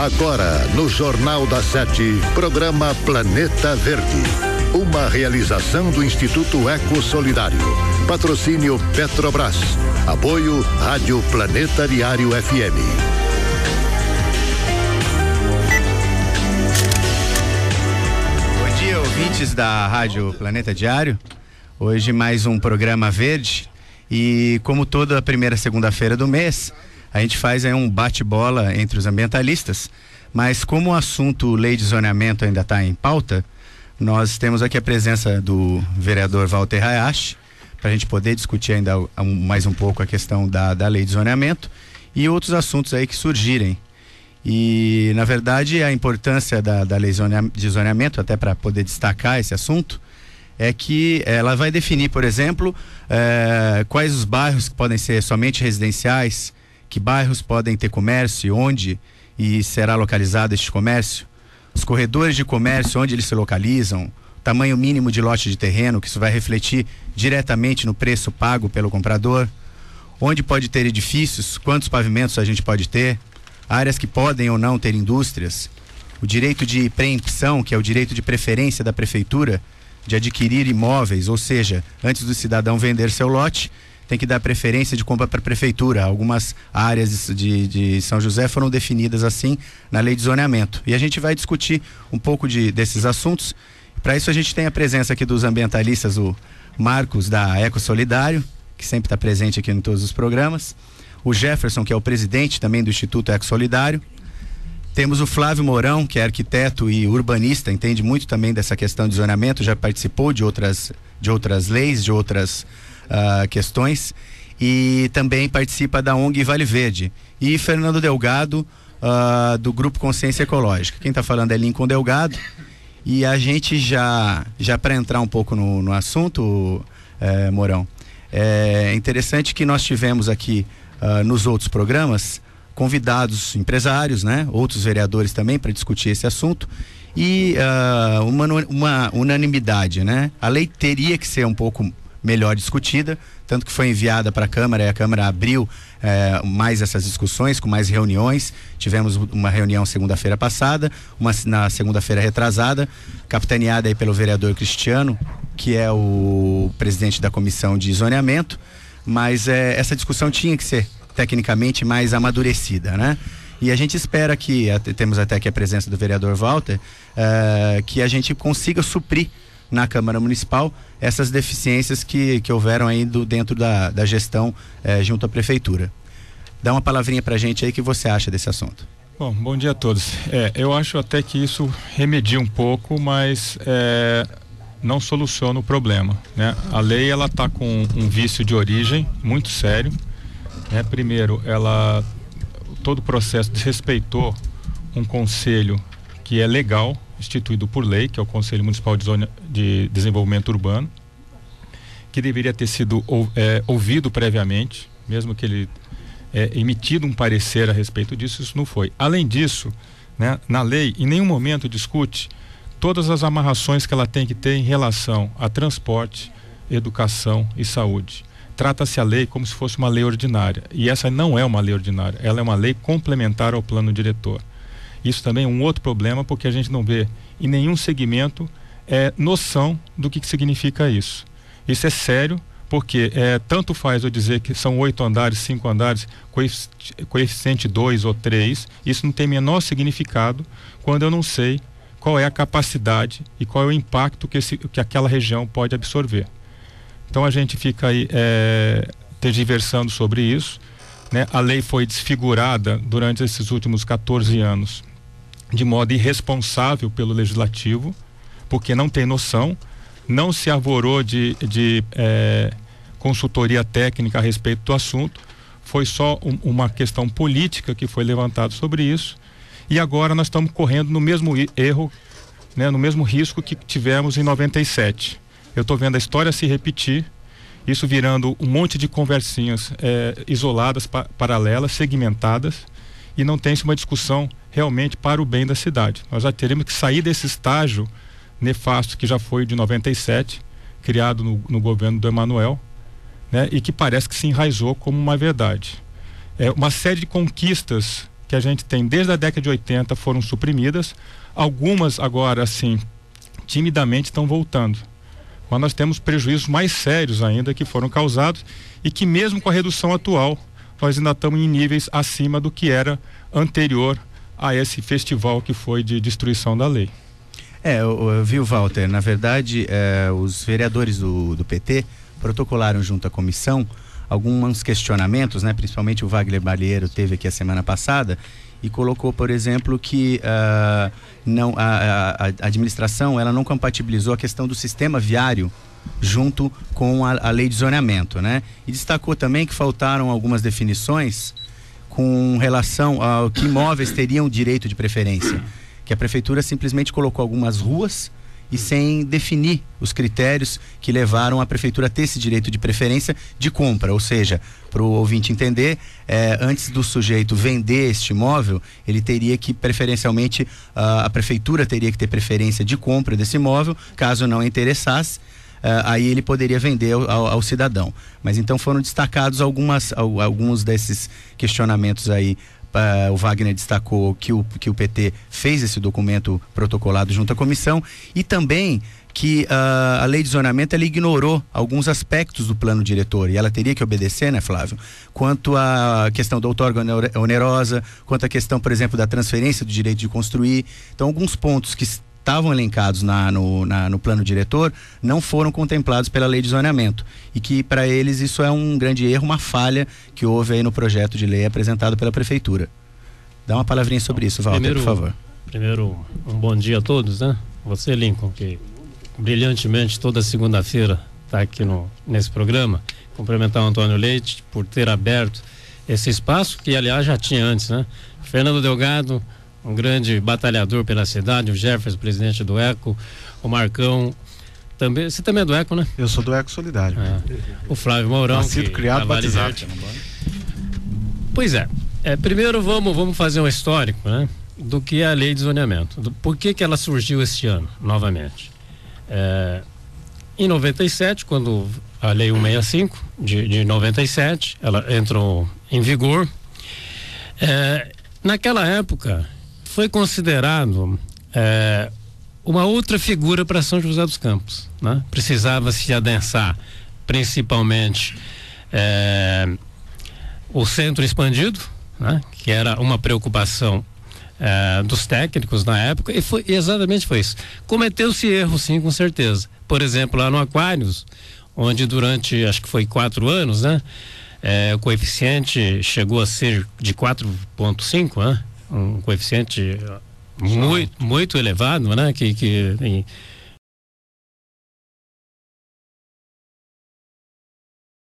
Agora, no Jornal da 7, programa Planeta Verde. Uma realização do Instituto Eco Solidário. Patrocínio Petrobras. Apoio Rádio Planeta Diário FM. Bom dia, ouvintes da Rádio Planeta Diário. Hoje mais um programa verde. E como toda primeira segunda-feira do mês, a gente faz aí um bate-bola entre os ambientalistas. Mas como o assunto lei de zoneamento ainda está em pauta, nós temos aqui a presença do vereador Walter Hayashi, para a gente poder discutir ainda mais um pouco a questão da lei de zoneamento e outros assuntos aí que surgirem. E, na verdade, a importância da lei de zoneamento, até para poder destacar esse assunto, é que ela vai definir, por exemplo, quais os bairros que podem ser somente residenciais, que bairros podem ter comércio, onde e será localizado este comércio, os corredores de comércio, onde eles se localizam, tamanho mínimo de lote de terreno, que isso vai refletir diretamente no preço pago pelo comprador, onde pode ter edifícios, quantos pavimentos a gente pode ter, áreas que podem ou não ter indústrias, o direito de preempção, que é o direito de preferência da prefeitura de adquirir imóveis, ou seja, antes do cidadão vender seu lote, tem que dar preferência de compra para a prefeitura. Algumas áreas de São José foram definidas assim na lei de zoneamento. E a gente vai discutir um pouco desses assuntos. Para isso a gente tem a presença aqui dos ambientalistas, o Marcos da Eco Solidário, que sempre está presente aqui em todos os programas, o Jefferson, que é o presidente também do Instituto Eco Solidário. Temos o Flávio Mourão, que é arquiteto e urbanista, entende muito também dessa questão de zoneamento, já participou de outras leis, de outras questões, e também participa da ONG Vale Verde. E Fernando Delgado, do Grupo Consciência Ecológica. Quem está falando é Lincoln Delgado. E a gente já para entrar um pouco no assunto, Mourão, é interessante que nós tivemos aqui nos outros programas convidados empresários, né? Outros vereadores também para discutir esse assunto e uma unanimidade, né? A lei teria que ser um pouco melhor discutida, tanto que foi enviada para a Câmara e a Câmara abriu mais essas discussões, com mais reuniões. Tivemos uma reunião segunda-feira passada, uma na segunda-feira retrasada, capitaneada aí pelo vereador Cristiano, que é o presidente da comissão de zoneamento, mas essa discussão tinha que ser tecnicamente mais amadurecida, né? E a gente espera que, temos até aqui a presença do vereador Walter, que a gente consiga suprir na Câmara Municipal essas deficiências que houveram aí dentro da gestão junto à Prefeitura. Dá uma palavrinha pra gente aí, o que você acha desse assunto. Bom dia a todos. Eu acho até que isso remedia um pouco, mas não soluciona o problema, né? A lei, ela tá com um vício de origem muito sério, né? Primeiro, todo o processo desrespeitou um conselho que é legal, instituído por lei, que é o Conselho Municipal de Desenvolvimento Urbano, que deveria ter sido ouvido previamente, mesmo que ele emitido um parecer a respeito disso, isso não foi. Além disso, né, na lei, em nenhum momento discute todas as amarrações que ela tem que ter em relação a transporte, educação e saúde. Trata-se a lei como se fosse uma lei ordinária, e essa não é uma lei ordinária, ela é uma lei complementar ao plano diretor. Isso também é um outro problema, porque a gente não vê em nenhum segmento noção do que significa isso. Isso é sério, porque tanto faz eu dizer que são 8 andares, 5 andares, coeficiente 2 ou 3, isso não tem menor significado quando eu não sei qual é a capacidade e qual é o impacto que aquela região pode absorver. Então a gente fica aí tergiversando sobre isso, né? A lei foi desfigurada durante esses últimos 14 anos de modo irresponsável pelo Legislativo, porque não tem noção, não se arvorou de consultoria técnica a respeito do assunto, foi só uma questão política que foi levantada sobre isso, e agora nós estamos correndo no mesmo erro, né, no mesmo risco que tivemos em 97. Eu estou vendo a história se repetir, isso virando um monte de conversinhas isoladas, paralelas, segmentadas, e não tem-se uma discussão realmente para o bem da cidade. Nós já teremos que sair desse estágio nefasto que já foi de 97, criado no governo do Emanuel, né, e que parece que se enraizou como uma verdade. Uma série de conquistas que a gente tem desde a década de 80 foram suprimidas, algumas agora, assim, timidamente estão voltando. Mas nós temos prejuízos mais sérios ainda que foram causados e que mesmo com a redução atual, nós ainda estamos em níveis acima do que era anterior a esse festival que foi de destruição da lei. Eu vi, Walter, na verdade, os vereadores do PT protocolaram junto à comissão alguns questionamentos, né? Principalmente o Wagner Balheiro teve aqui a semana passada e colocou, por exemplo, que a administração ela não compatibilizou a questão do sistema viário junto com a lei de zoneamento, né? E destacou também que faltaram algumas definições com relação ao que imóveis teriam direito de preferência, que a prefeitura simplesmente colocou algumas ruas e sem definir os critérios que levaram a prefeitura a ter esse direito de preferência de compra, ou seja, para o ouvinte entender, antes do sujeito vender este imóvel, ele teria que preferencialmente, a prefeitura teria que ter preferência de compra desse imóvel, caso não interessasse, aí ele poderia vender ao cidadão. Mas então foram destacados alguns desses questionamentos aí. O Wagner destacou que o PT fez esse documento protocolado junto à comissão e também que a lei de zonamento ela ignorou alguns aspectos do plano diretor e ela teria que obedecer, né, Flávio? Quanto à questão da outorga onerosa, quanto à questão, por exemplo, da transferência do direito de construir. Então, alguns pontos que estavam elencados no plano diretor não foram contemplados pela lei de zoneamento e que para eles isso é um grande erro, uma falha que houve aí no projeto de lei apresentado pela prefeitura. Dá uma palavrinha sobre isso, Walter, por favor. Primeiro, um bom dia a todos, né? Você, Lincoln, que brilhantemente toda segunda-feira está aqui nesse programa, cumprimentar o Antônio Leite por ter aberto esse espaço que aliás já tinha antes, né? Fernando Delgado, um grande batalhador pela cidade, o Jefferson, presidente do ECO, o Marcão, também, você também é do ECO, né? Eu sou do ECO Solidário. O Flávio Mourão. Nascido, criado, batizado. Pois é, primeiro vamos fazer um histórico, né? Do que é a lei de zoneamento, por que ela surgiu este ano, novamente. Em 97, quando a lei 165 de 97, ela entrou em vigor, naquela época foi considerado uma outra figura para São José dos Campos, né? Precisava se adensar principalmente o centro expandido, né? Que era uma preocupação dos técnicos na época e exatamente foi isso. Cometeu-se erro, sim, com certeza. Por exemplo, lá no Aquários, onde durante, acho que foi 4 anos, né? O coeficiente chegou a ser de 4,5, né? Um coeficiente muito elevado, né? Que